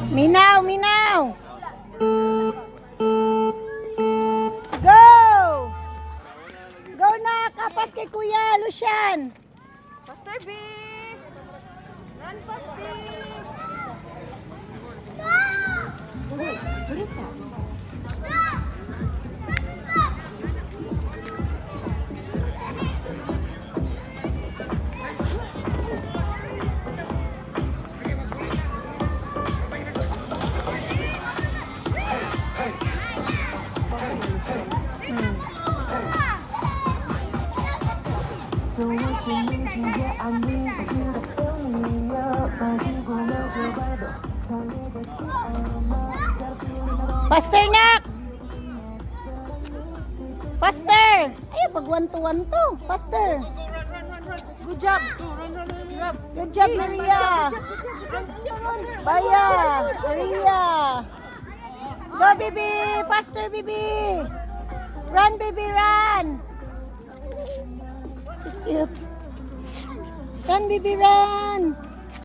Minaw, minaw. Go! Go na, kapas kay Kuya Lucian. Faster, B! Run fast, B! Faster, nak! Faster! Ay, pag 1 to 1 to. Faster. Good job! Good job, Maria. Baya, Maria. Go, baby. Faster, baby. Run, baby, run. Cute. Run, baby, run.